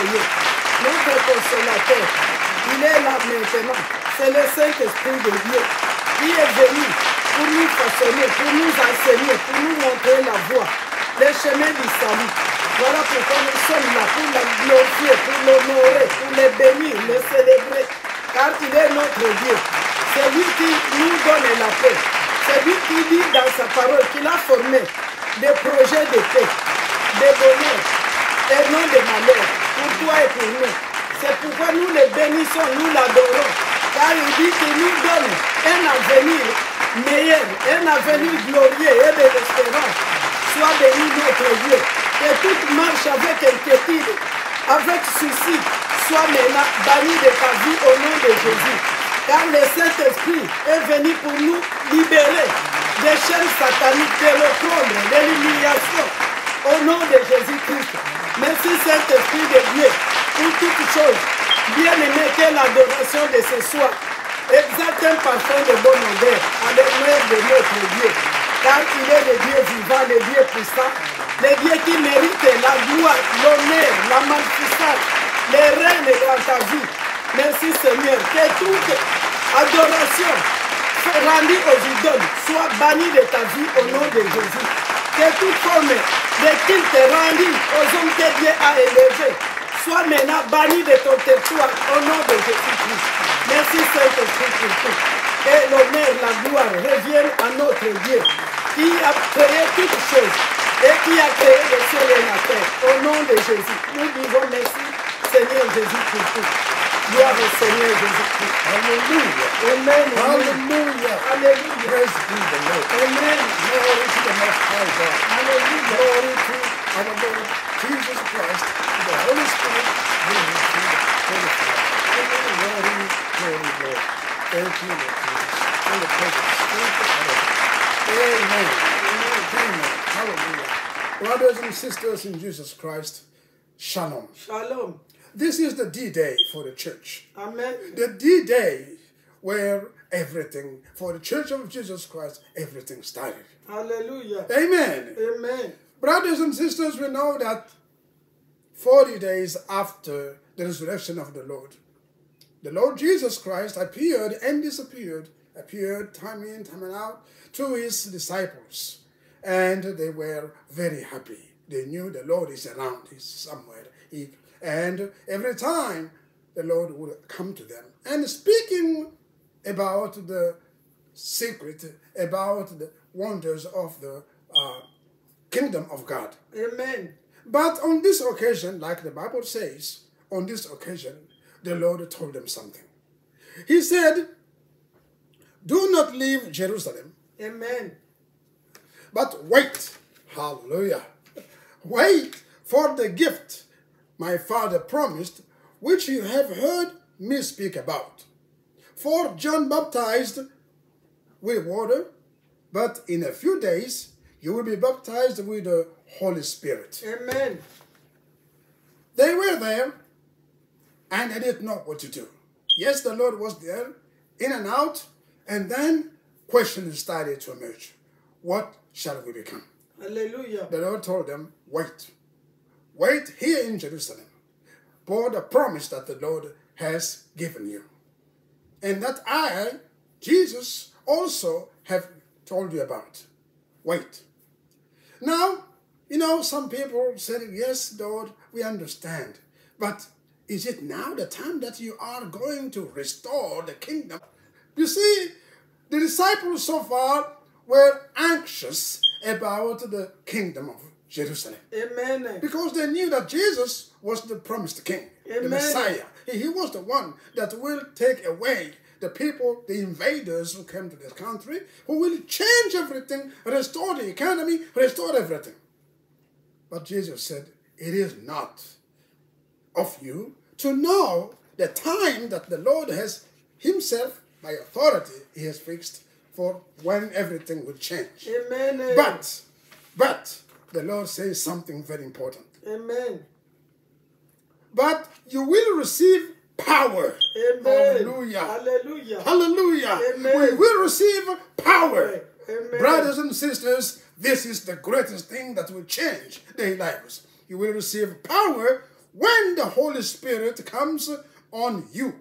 envoyé, notre consolateur. Il est là maintenant. C'est le Saint-Esprit de Dieu qui est venu pour nous façonner, pour nous enseigner, pour nous montrer la voie, les chemins du salut. Voilà pourquoi nous sommes là, pour la glorifier, pour l'honorer, pour le bénir, le célébrer, car il est notre Dieu. C'est lui qui nous donne la paix. C'est lui qui dit dans sa parole qu'il a formé des projets de paix, de bonheur et non de malheur, pour toi et pour nous. C'est pourquoi nous le bénissons, nous l'adorons, car il dit qu'il nous donne un avenir meilleur, un avenir glorieux et de l'espérance. Sois béni notre Dieu, que toute marche avec inquiétude, avec souci, soit maintenant banni de ta vie au nom de Jésus. Car le Saint-Esprit est venu pour nous libérer des chaînes sataniques, de l'opprobre, de l'humiliation, au nom de Jésus-Christ. Merci Saint-Esprit de Dieu pour toutes choses. Bien-aimé, que l'adoration de ce soir exalte un parfum de bonne odeur à l'honneur de notre Dieu. Car il est le Dieu vivant, le Dieu puissant, le Dieu qui mérite la gloire, l'honneur, la magnificence, les règnes dans ta vie. Merci Seigneur, que toute adoration rendue aux idoles soit bannie de ta vie au nom de Jésus. Que toute forme de culte rendue aux hommes que Dieu a élevés soit maintenant bannie de ton territoire au nom de Jésus-Christ. Merci Saint-Esprit pour tout. Que l'honneur, la gloire reviennent à notre Dieu qui a créé toutes choses et qui a créé le ciel et la terre. Au nom de Jésus, nous disons merci Seigneur Jésus pour tout. Gloire au Seigneur Jésus-Christ. Hallelujah. Amen. Hallelujah. Hallelujah. Praise be the Lord. Amen. Glory to the Most High God. Hallelujah. Glory to our Lord Jesus Christ, to the Holy Spirit, glory to the Holy Father. Glory, glory, glory. Thank you, Lord Jesus, for the presence. Thank you, Lord. Amen. Amen. Hallelujah. Brothers and sisters in Jesus Christ, shalom. Shalom. This is the D-Day for the church. Amen. The D-Day where everything, for the Church of Jesus Christ, everything started. Hallelujah. Amen. Amen. Brothers and sisters, we know that 40 days after the resurrection of the Lord Jesus Christ appeared and disappeared, appeared time in, time out to his disciples. And they were very happy. They knew the Lord is around, he's somewhere. And every time the Lord would come to them. And speaking about the secret, about the wonders of the kingdom of God. Amen. But on this occasion, like the Bible says, on this occasion, the Lord told them something. He said, do not leave Jerusalem. Amen. But wait, hallelujah, wait for the gift my Father promised, which you have heard me speak about. For John baptized with water, but in a few days you will be baptized with the Holy Spirit. Amen. They were there, and they didn't know what to do. Yes, the Lord was there, in and out, and then questions started to emerge. What shall we become? Hallelujah. The Lord told them, wait. Wait here in Jerusalem for the promise that the Lord has given you. And that I, Jesus, also have told you about. Wait. Now, you know, some people said, yes, Lord, we understand. But is it now the time that you are going to restore the kingdom? You see, the disciples so far were anxious about the kingdom of Jerusalem. Amen. Because they knew that Jesus was the promised king, Amen. the Messiah. He was the one that will take away the people, the invaders who came to this country, who will change everything, restore the economy, restore everything. But Jesus said, it is not of you to know the time that the Lord has himself, by authority, he has fixed for when everything will change. Amen. But the Lord says something very important. Amen. But you will receive power. Amen. Hallelujah. Hallelujah. Hallelujah. Amen. We will receive power. Amen. Brothers and sisters, this is the greatest thing that will change their lives. You will receive power when the Holy Spirit comes on you,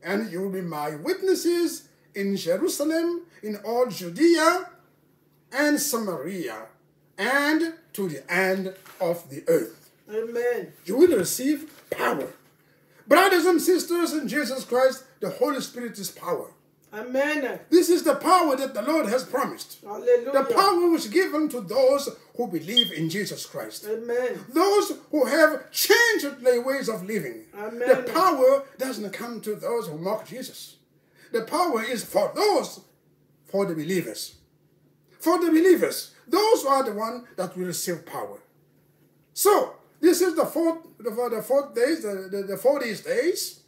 and you will be my witnesses in Jerusalem, in all Judea and Samaria, and to the end of the earth. Amen. You will receive power. Brothers and sisters in Jesus Christ, the Holy Spirit is power. Amen. This is the power that the Lord has promised. Hallelujah. The power was given to those who believe in Jesus Christ. Amen. Those who have changed their ways of living. Amen. The power doesn't come to those who mock Jesus. The power is for those, for the believers. For the believers. Those are the ones that will receive power. So, this is the 40 days.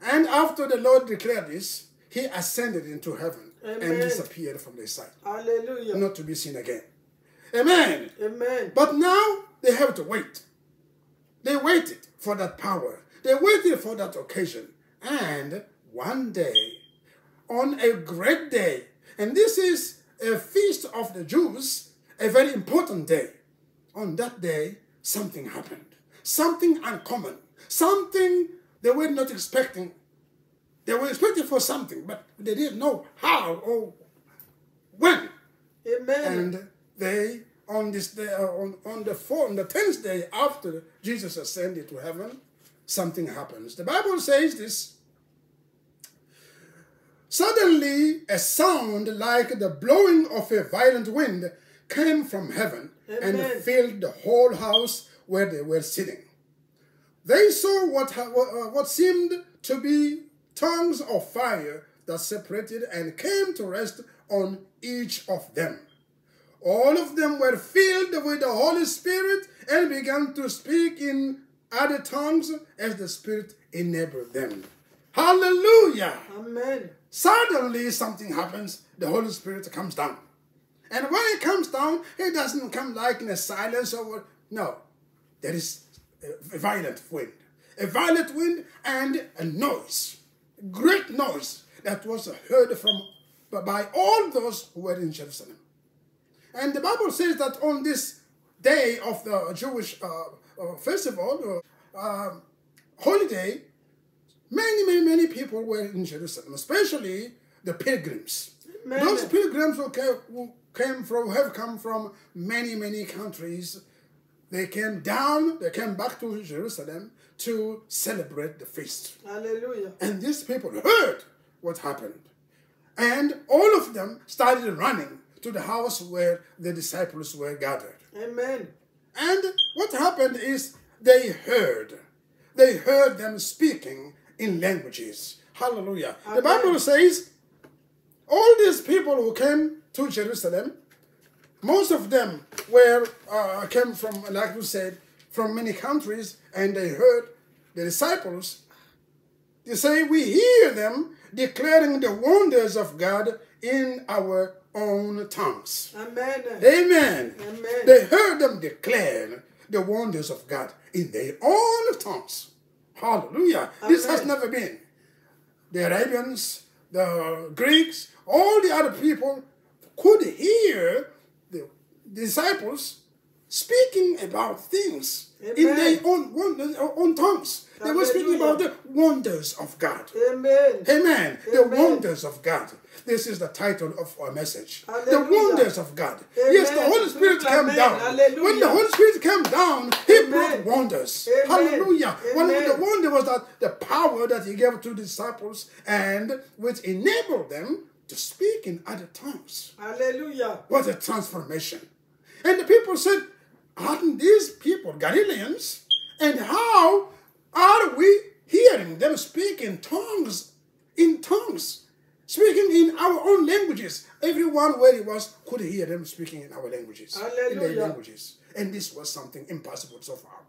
And after the Lord declared this, he ascended into heaven. Amen. And disappeared from their sight. Hallelujah. Not to be seen again. Amen. Amen. But now they have to wait. They waited for that power. They waited for that occasion. And one day, on a great day, and this is a feast of the Jews, a very important day. On that day, something happened. Something uncommon. Something they were not expecting. They were expecting for something, but they didn't know how or when. Amen. And they, on this day, on the 10th day after Jesus ascended to heaven, something happens. The Bible says this. Suddenly, a sound like the blowing of a violent wind came from heaven. Amen. And filled the whole house where they were sitting. They saw what seemed to be tongues of fire that separated and came to rest on each of them. All of them were filled with the Holy Spirit and began to speak in other tongues as the Spirit enabled them. Hallelujah! Amen. Suddenly something happens. The Holy Spirit comes down. And when it comes down, it doesn't come like in a silence or no. There is a violent wind. A violent wind and a noise. Great noise that was heard by all those who were in Jerusalem. And the Bible says that on this day of the Jewish festival, holiday, many people were in Jerusalem, especially the pilgrims. Amen. Those pilgrims who have come from many countries. They came back to Jerusalem to celebrate the feast. Hallelujah. And these people heard what happened. And all of them started running to the house where the disciples were gathered. Amen. And what happened is they heard them speaking in languages. Hallelujah. Amen. The Bible says all these people who came to Jerusalem, most of them came from, like we said, from many countries, and they heard the disciples. They say, we hear them declaring the wonders of God in our own tongues. Amen. Amen. Amen. They heard them declare the wonders of God in their own tongues. Hallelujah. Amen. This has never been. The Arabians, the Greeks, all the other people could hear the disciples speaking about things. Amen. In their own tongues. Hallelujah. They were speaking about the wonders of God. Amen. Amen. The wonders of God. This is the title of our message. Hallelujah. The wonders of God. Amen. Yes, the Holy Spirit came down. Hallelujah. When the Holy Spirit came down, He brought wonders. Amen. Hallelujah. Amen. One of the wonders was that the power that He gave to the disciples and which enabled them to speak in other tongues. Hallelujah. What a transformation. And the people said, aren't these people Galileans? And how are we hearing them speak in tongues? Speaking in our own languages. Everyone where he was could hear them speaking in our languages. Hallelujah. In their languages. And this was something impossible so far.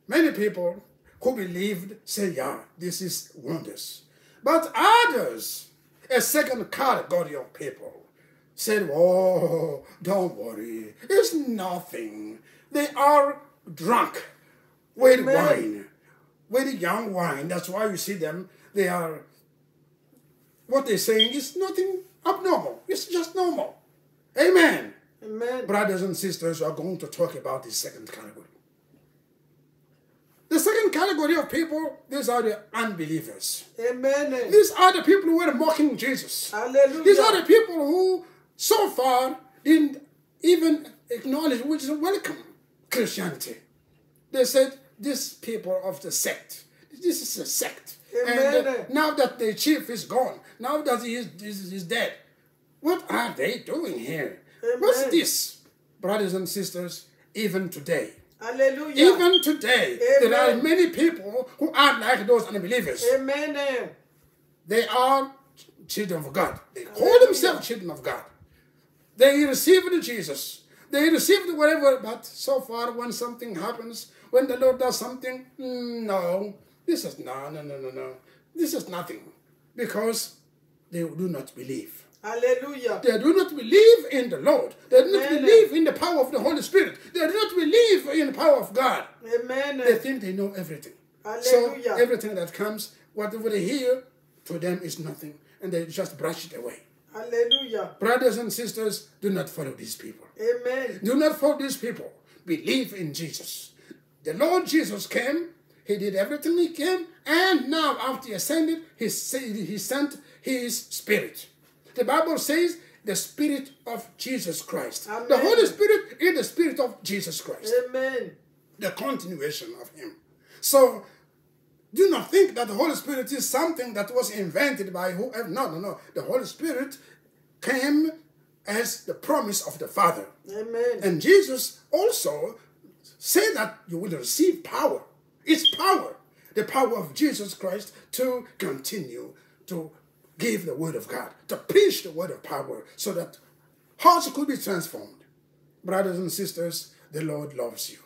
Many people who believed say, yeah, this is wonders. But others, a second category of people, said, oh, don't worry. It's nothing. They are drunk with wine, with young wine. That's why you see them. They are, what they're saying is nothing abnormal. It's just normal. Amen. Amen. Brothers and sisters, we are going to talk about this second category. category of people, these are the unbelievers. Amen. These are the people who were mocking Jesus. Hallelujah. These are the people who so far didn't even acknowledge which is welcome Christianity. They said, these people of the sect, this is a sect. Amen. And now that the chief is gone, now that he is dead, what are they doing here? Amen. What's this? Brothers and sisters, even today, Hallelujah. even today, Amen. there are many people who are like those unbelievers. Amen. They are children of God. They call Hallelujah. themselves children of God. They received Jesus. They received whatever, but so far when something happens, when the Lord does something, no, this is no. This is nothing. Because they do not believe. Hallelujah. They do not believe in the Lord. They do not Amen. believe in the power of the Holy Spirit. They do not believe in the power of God. Amen. They think they know everything. Hallelujah. So everything that comes, whatever they hear, to them is nothing. And they just brush it away. Hallelujah. Brothers and sisters, do not follow these people. Amen. Do not follow these people. Believe in Jesus. The Lord Jesus came. He did everything he can. And now after he ascended, he sent his Spirit. The Bible says the Spirit of Jesus Christ. Amen. The Holy Spirit is the Spirit of Jesus Christ. Amen. The continuation of him. So, do not think that the Holy Spirit is something that was invented by whoever. No. The Holy Spirit came as the promise of the Father. Amen. And Jesus also said that you will receive power. It's power. The power of Jesus Christ to continue to give the word of God, to preach the word of power so that hearts could be transformed. Brothers and sisters, the Lord loves you.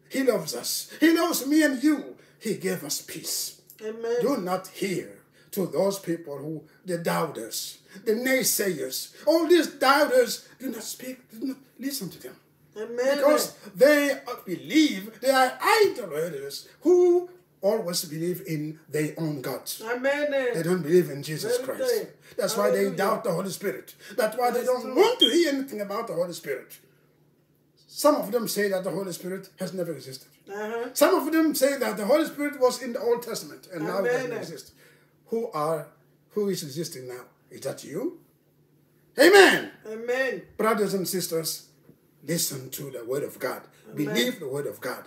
He loves us. He loves me and you. He gave us peace. Amen. Do not hear to those people who, the doubters, the naysayers, all these doubters, do not speak, do not listen to them. Amen. Because they believe, they are idolaters who always believe in their own gods. Amen. They don't believe in Jesus Very Christ. good. That's why they Hallelujah. doubt the Holy Spirit. That's why they That's don't true. want to hear anything about the Holy Spirit. Some of them say that the Holy Spirit has never existed. Uh-huh. Some of them say that the Holy Spirit was in the Old Testament and now it doesn't Amen. exist. Who is existing now? Is that you? Amen. Amen. Brothers and sisters, listen to the word of God. Amen. Believe the word of God.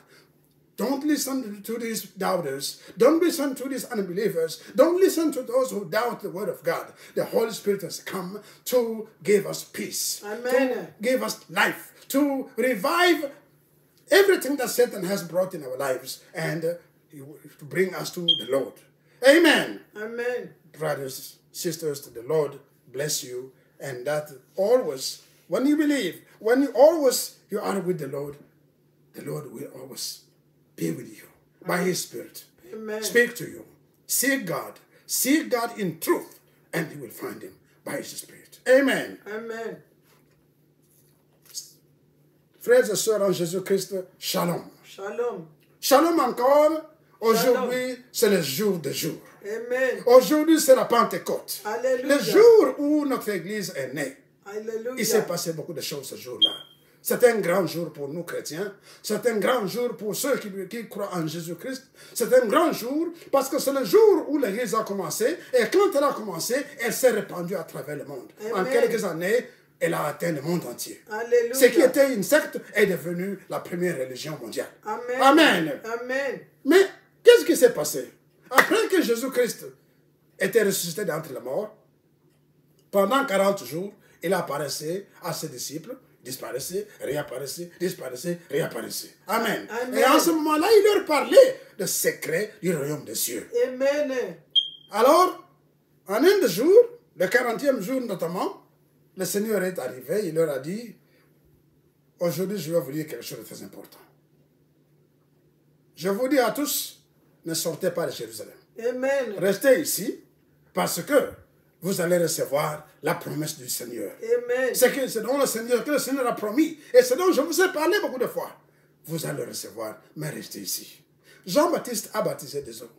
Don't listen to these doubters. Don't listen to these unbelievers. Don't listen to those who doubt the word of God. The Holy Spirit has come to give us peace, Amen. to give us life, to revive everything that Satan has brought in our lives and to bring us to the Lord. Amen. Amen. Brothers, sisters, the Lord bless you, and that always, when you believe, when you are with the Lord will always be with you by His Spirit. Amen. Speak to you. Seek God in truth, and you will find Him by His Spirit. Amen. Amen. Frères et sœurs en Jésus-Christ, shalom. Shalom. Shalom encore. Aujourd'hui, c'est le jour de jour. Amen. Aujourd'hui, c'est la Pentecôte. Alléluia. Le jour où notre Église est née. Alléluia. Il s'est passé beaucoup de choses ce jour-là. C'est un grand jour pour nous chrétiens. C'est un grand jour pour ceux qui croient en Jésus-Christ. C'est un grand jour parce que c'est le jour où l'Église a commencé. Et quand elle a commencé, elle s'est répandue à travers le monde. Amen. En quelques années, elle a atteint le monde entier. Alléluia. Ce qui était une secte est devenu la première religion mondiale. Amen. Amen. Amen. Mais qu'est-ce qui s'est passé? Après que Jésus-Christ était ressuscité d'entre les morts, pendant 40 jours, il apparaissait à ses disciples, disparaissait, réapparaissait, disparaissait, réapparaissait. Amen. Amen. Et en ce moment-là, il leur parlait des secrets du royaume des cieux. Amen. Alors, en un des jours, le 40e jour notamment, le Seigneur est arrivé, il leur a dit, aujourd'hui je vais vous dire quelque chose de très important. Je vous dis à tous, ne sortez pas de Jérusalem. Amen. Restez ici, parce que vous allez recevoir la promesse du Seigneur. Amen. C'est dont le Seigneur a promis, et c'est dont je vous ai parlé beaucoup de fois. Vous allez recevoir, mais restez ici. Jean-Baptiste a baptisé des eaux.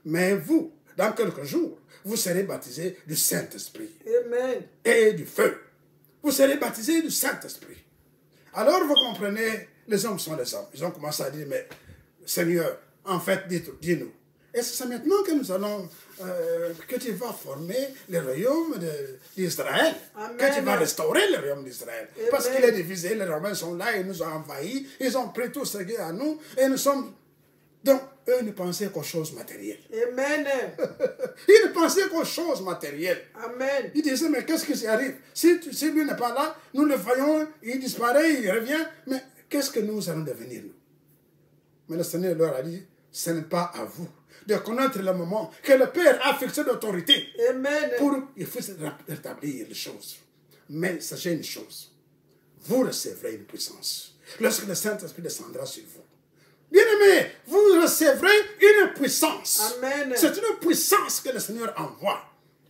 Mais vous, dans quelques jours, vous serez baptisés du Saint-Esprit Amen. et du feu. Vous serez baptisés du Saint-Esprit. Alors vous comprenez, les hommes sont les hommes. Ils ont commencé à dire, mais Seigneur, en fait, dis-nous, est-ce que c'est maintenant que nous allons, que tu vas former le royaume d'Israël, que tu vas restaurer le royaume d'Israël? Parce qu'il est divisé, les Romains sont là, ils nous ont envahis, ils ont pris tout ce qui est à nous, et nous sommes... Donc, eux ne pensaient qu'aux choses matérielles. Amen. Ils ne pensaient qu'aux choses matérielles. Amen. Ils disaient, mais qu'est-ce qui arrive? Si lui n'est pas là, nous le voyons, il disparaît, il revient, mais qu'est-ce que nous allons devenir, nous? Mais le Seigneur leur a dit, ce n'est pas à vous de connaître le moment que le Père a fixé d'autorité. Amen. Pour il faut rétablir les choses. Mais sachez une chose, vous recevrez une puissance lorsque le Saint-Esprit descendra sur vous. Bien-aimés, vous recevrez une puissance. Amen. C'est une puissance que le Seigneur envoie.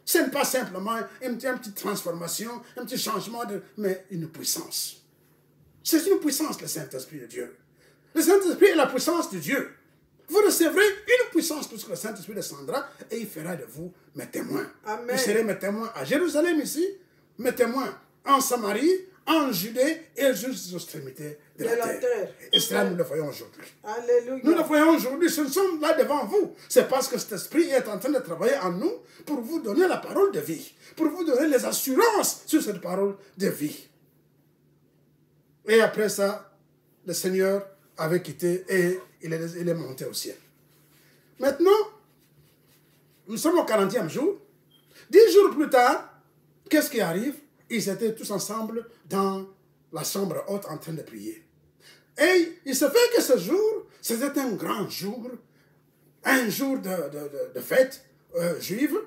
Ce n'est pas simplement une petite transformation, un petit changement, mais une puissance. C'est une puissance, le Saint-Esprit de Dieu. Le Saint-Esprit est la puissance de Dieu. Vous recevrez une puissance lorsque le Saint-Esprit descendra et il fera de vous mes témoins. Amen. Vous serez mes témoins à Jérusalem ici, mes témoins en Samarie, en Judée et jusqu'aux extrémités de la terre. Et cela, nous le voyons aujourd'hui. Alléluia. Nous le voyons aujourd'hui, nous sommes là devant vous. C'est parce que cet esprit est en train de travailler en nous pour vous donner la parole de vie, pour vous donner les assurances sur cette parole de vie. Et après ça, le Seigneur avait quitté et il est monté au ciel. Maintenant, nous sommes au 40e jour. 10 jours plus tard, qu'est-ce qui arrive? Ils étaient tous ensemble dans la chambre haute en train de prier. Et il se fait que ce jour, c'était un grand jour, un jour de fête juive.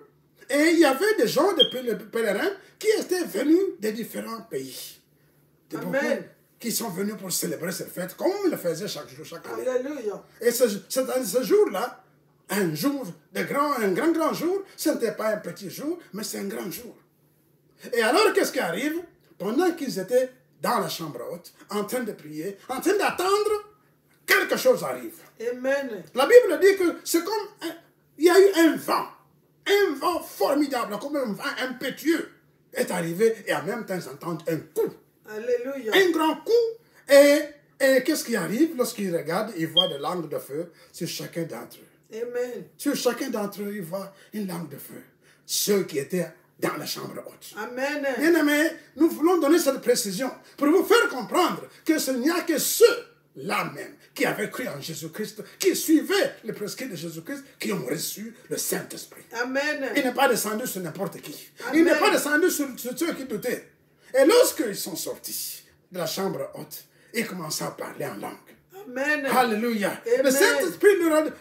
Et il y avait des gens, des pèlerins, qui étaient venus des différents pays. Amen. Qui sont venus pour célébrer cette fête, comme ils le faisaient chaque jour, chaque année. Alléluia. Et ce jour-là, un jour, un grand jour, ce n'était pas un petit jour, mais c'est un grand jour. Et alors, qu'est-ce qui arrive? Pendant qu'ils étaient dans la chambre haute, en train de prier, en train d'attendre, quelque chose arrive. Amen. La Bible dit que c'est comme, il y a eu un vent formidable, comme un vent impétueux est arrivé, et en même temps, ils entendent un coup. Alléluia. Un grand coup, et qu'est-ce qui arrive? Lorsqu'ils regardent, ils voient des langues de feu sur chacun d'entre eux. Amen. Sur chacun d'entre eux, ils voient une langue de feu. Ceux qui étaient dans la chambre haute. Amen. Bien-aimés, nous voulons donner cette précision pour vous faire comprendre que ce n'y a que ceux-là même qui avaient cru en Jésus-Christ, qui suivaient les prescrits de Jésus-Christ, qui ont reçu le Saint-Esprit. Amen. Il n'est pas descendu sur n'importe qui. Amen. Il n'est pas descendu sur ceux qui doutaient. Et lorsqu'ils sont sortis de la chambre haute, ils commençaient à parler en langue. Amen. Alléluia. Amen. Le Saint-Esprit,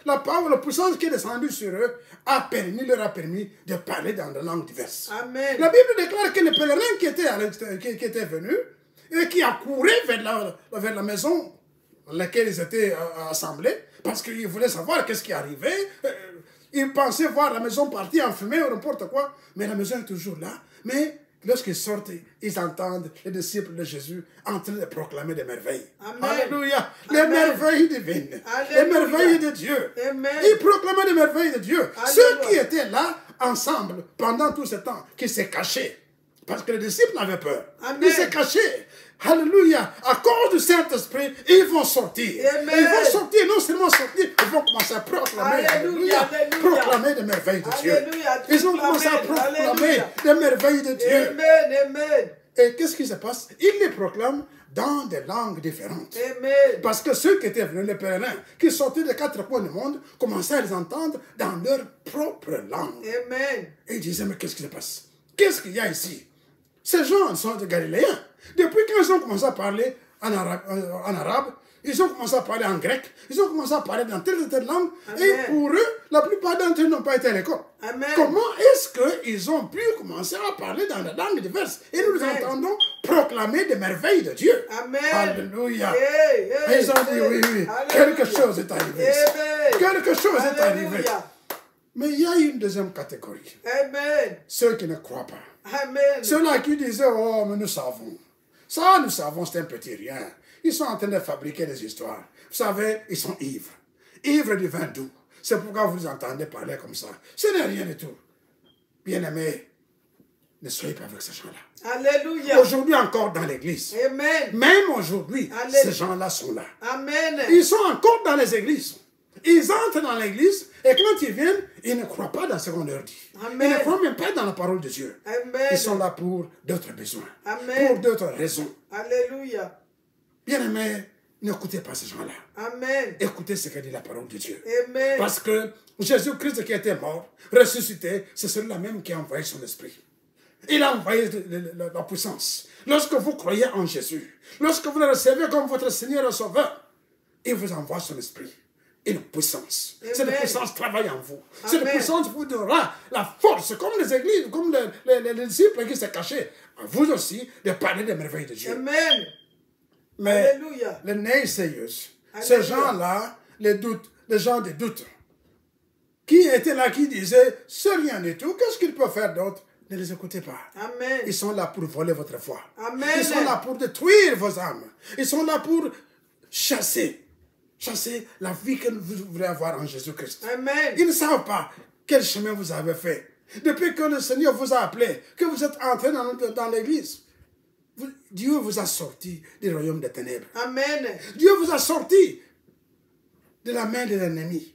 la parole, la puissance qui est descendue sur eux, leur a permis de parler dans des langues diverses. Amen. La Bible déclare que les pèlerins qui étaient venus et qui accouraient vers la maison dans laquelle ils étaient assemblés, parce qu'ils voulaient savoir qu'est-ce qui arrivait. Ils pensaient voir la maison partie en fumée ou n'importe quoi, mais la maison est toujours là. Mais lorsqu'ils sortent, ils entendent les disciples de Jésus en train de proclamer des merveilles. Amen. Alléluia. Les Amen. merveilles divines. Alléluia. Les merveilles de Dieu. Amen. Ils proclamaient des merveilles de Dieu. Alléluia. Ceux qui étaient là ensemble pendant tout ce temps, qui s'est caché. Parce que les disciples avaient peur. Amen. Ils s'est cachés. Alléluia. À cause du Saint-Esprit, ils vont sortir. Amen. Ils vont sortir, non seulement sortir, ils vont commencer à proclamer. Alléluia. Alléluia. Proclamer des merveilles de Dieu. Alléluia. Ils ont commencé à proclamer Alléluia. des merveilles de Dieu. Amen. Amen. Et qu'est-ce qui se passe? Ils les proclament dans des langues différentes. Amen. Parce que ceux qui étaient venus, les pèlerins, qui sortaient des 4 coins du monde, commençaient à les entendre dans leur propre langue. Amen. Et ils disaient, mais qu'est-ce qui se passe? Qu'est-ce qu'il y a ici? Ces gens sont des Galiléens. Depuis qu'ils ont commencé à parler en arabe, ils ont commencé à parler en grec, ils ont commencé à parler dans telle langue, Amen. et pour eux, la plupart d'entre eux n'ont pas été à l'école. Amen. Comment est-ce qu'ils ont pu commencer à parler dans des langues diverses? Et nous les Amen. entendons proclamer des merveilles de Dieu. Amen. Alléluia. Hey, hey, Et ils ont dit, oui, Alléluia. quelque chose est arrivé. Amen. Quelque chose est arrivé. Alléluia. Mais il y a une deuxième catégorie. Amen. Ceux qui ne croient pas. Amen. Ceux-là qui disaient, oh, mais nous savons. Ça, nous savons, c'est un petit rien. Ils sont en train de fabriquer des histoires. Vous savez, ils sont ivres. Ivres du vin doux. C'est pourquoi vous entendez parler comme ça. Ce n'est rien du tout. Bien-aimés, ne soyez pas avec ces gens-là. Alléluia. Aujourd'hui encore dans l'église. Amen. Même aujourd'hui, Alléluia. ces gens-là sont là. Amen. Ils sont encore dans les églises. Ils entrent dans l'église et quand ils viennent, ils ne croient pas dans ce qu'on leur dit. Amen. Ils ne croient même pas dans la parole de Dieu. Amen. Ils sont là pour d'autres besoins, Amen. pour d'autres raisons. Alléluia. Bien-aimés, n'écoutez pas ces gens-là. Amen. Écoutez ce que dit la parole de Dieu. Amen. Parce que Jésus-Christ qui était mort, ressuscité, c'est celui-là même qui a envoyé son esprit. Il a envoyé la puissance. Lorsque vous croyez en Jésus, lorsque vous le recevez comme votre Seigneur et Sauveur, il vous envoie son esprit. Une puissance. Cette puissance travaille en vous. Cette puissance vous donnera la force, comme les églises, comme les disciples qui s'est cachés. À vous aussi, de parler des merveilles de Dieu. Amen. Mais Alléluia. les naysayers, ces gens-là, les gens de doute, qui étaient là, qui disaient, c'est rien du tout, qu'est-ce qu'ils peuvent faire d'autre? Ne les écoutez pas. Amen. Ils sont là pour voler votre foi. Amen. Ils sont là pour détruire vos âmes. Ils sont là pour chasser la vie que vous voulez avoir en Jésus-Christ. Amen. Ils ne savent pas quel chemin vous avez fait. Depuis que le Seigneur vous a appelé, que vous êtes entré dans l'église, Dieu vous a sorti du royaume des ténèbres. Amen. Dieu vous a sorti de la main de l'ennemi.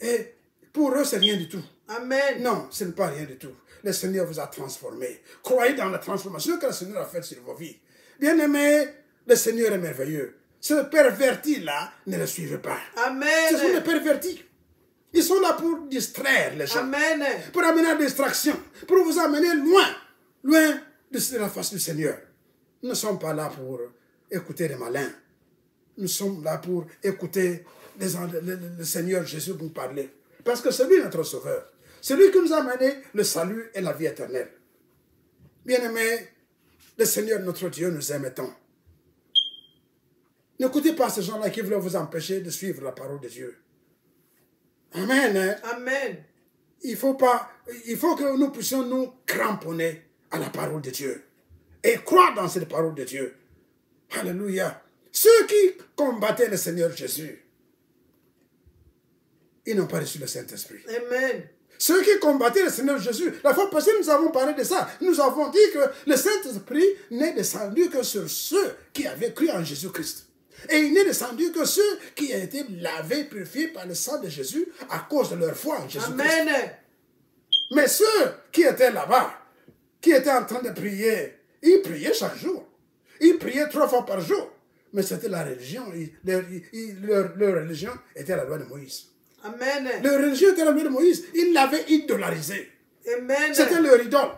Et pour eux, c'est rien du tout. Amen. Non, ce n'est pas rien du tout. Le Seigneur vous a transformé. Croyez dans la transformation que le Seigneur a faite sur vos vies. Bien-aimés, le Seigneur est merveilleux. Ce pervertis-là, ne le suivez pas. Amen. Ce sont des pervertis. Ils sont là pour distraire les gens. Amen. Pour amener la distraction. Pour vous amener loin de la face du Seigneur. Nous ne sommes pas là pour écouter les malins. Nous sommes là pour écouter le Seigneur Jésus vous parler. Parce que c'est lui notre sauveur. C'est lui qui nous a amené le salut et la vie éternelle. Bien-aimés, le Seigneur notre Dieu nous aime tant. N'écoutez pas ces gens-là qui veulent vous empêcher de suivre la parole de Dieu. Amen. Amen. Il faut que nous puissions nous cramponner à la parole de Dieu. Et croire dans cette parole de Dieu. Alléluia. Ceux qui combattaient le Seigneur Jésus, ils n'ont pas reçu le Saint-Esprit. Amen. Ceux qui combattaient le Seigneur Jésus, la fois passée, nous avons parlé de ça. Nous avons dit que le Saint-Esprit n'est descendu que sur ceux qui avaient cru en Jésus-Christ. Et il n'est descendu que ceux qui ont été lavés, purifiés par le sang de Jésus à cause de leur foi en Jésus-Christ. Amen. Mais ceux qui étaient là-bas, qui étaient en train de prier, ils priaient chaque jour. Ils priaient 3 fois par jour. Mais c'était la religion. Leur religion était la loi de Moïse. Amen. Leur religion était la loi de Moïse. Ils l'avaient idolarisée. Amen. C'était leur idole.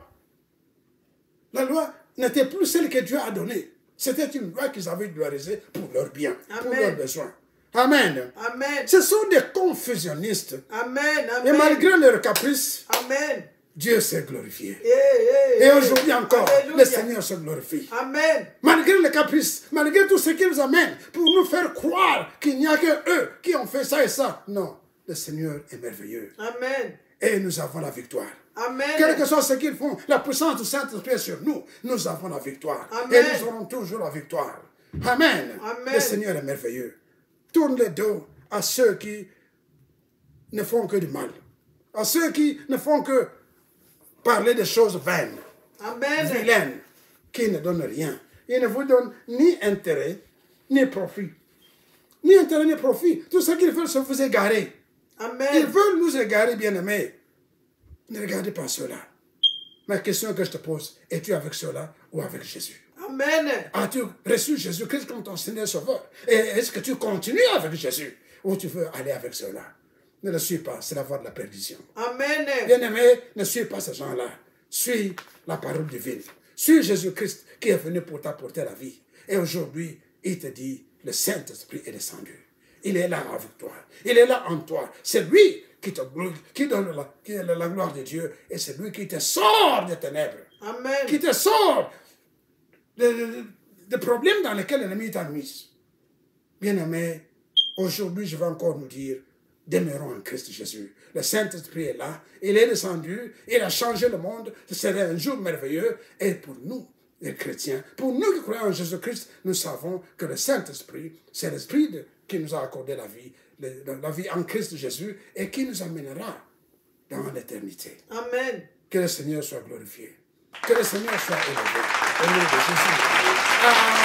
La loi n'était plus celle que Dieu a donnée. C'était une loi qu'ils avaient idolarisée pour leur bien, pour leurs besoins. Amen. Amen. Ce sont des confusionnistes. Amen. Et malgré leurs caprices, Amen. Dieu s'est glorifié. Hey, Et aujourd'hui encore, Alléluia. le Seigneur se glorifie. Amen. Malgré les caprices, malgré tout ce qu'ils amènent pour nous faire croire qu'il n'y a que eux qui ont fait ça et ça. Non, le Seigneur est merveilleux. Amen. Et nous avons la victoire. Amen. Quel que soit ce qu'ils font, la puissance du Saint-Esprit est sur nous. Nous avons la victoire. Amen. Et nous aurons toujours la victoire. Amen. Amen. Le Seigneur est merveilleux. Tourne le dos à ceux qui ne font que du mal. À ceux qui ne font que parler des choses vaines, Amen. vilaines, qui ne donnent rien. Ils ne vous donnent ni intérêt, ni profit. Ni intérêt, ni profit. Tout ce qu'ils veulent, c'est vous égarer. Amen. Ils veulent nous égarer, bien-aimés. Ne regardez pas cela. Ma question que je te pose, es-tu avec cela ou avec Jésus? Amen. As-tu reçu Jésus-Christ comme ton Seigneur Sauveur? Et est-ce que tu continues avec Jésus ou tu veux aller avec cela? Ne le suis pas, c'est la voie de la perdition. Amen. Bien-aimé, ne suis pas ces gens-là. Suis la parole divine. Suis Jésus-Christ qui est venu pour t'apporter la vie. Et aujourd'hui, il te dit, le Saint-Esprit est descendu. Il est là avec toi. Il est là en toi. C'est lui qui donne la gloire de Dieu. Et c'est lui qui te sort des ténèbres. Amen. Qui te sort des problèmes dans lesquels l'ennemi t'a mis. Bien-aimé, aujourd'hui, je vais encore nous dire, demeurons en Christ Jésus. Le Saint-Esprit est là. Il est descendu. Il a changé le monde. Ce serait un jour merveilleux. Et pour nous, les chrétiens, pour nous qui croyons en Jésus-Christ, nous savons que le Saint-Esprit, c'est l'Esprit qui nous a accordé la vie en Christ Jésus et qui nous amènera dans l'éternité. Amen. Que le Seigneur soit glorifié. Que le Seigneur soit élevé. Au nom de Jésus. Amen.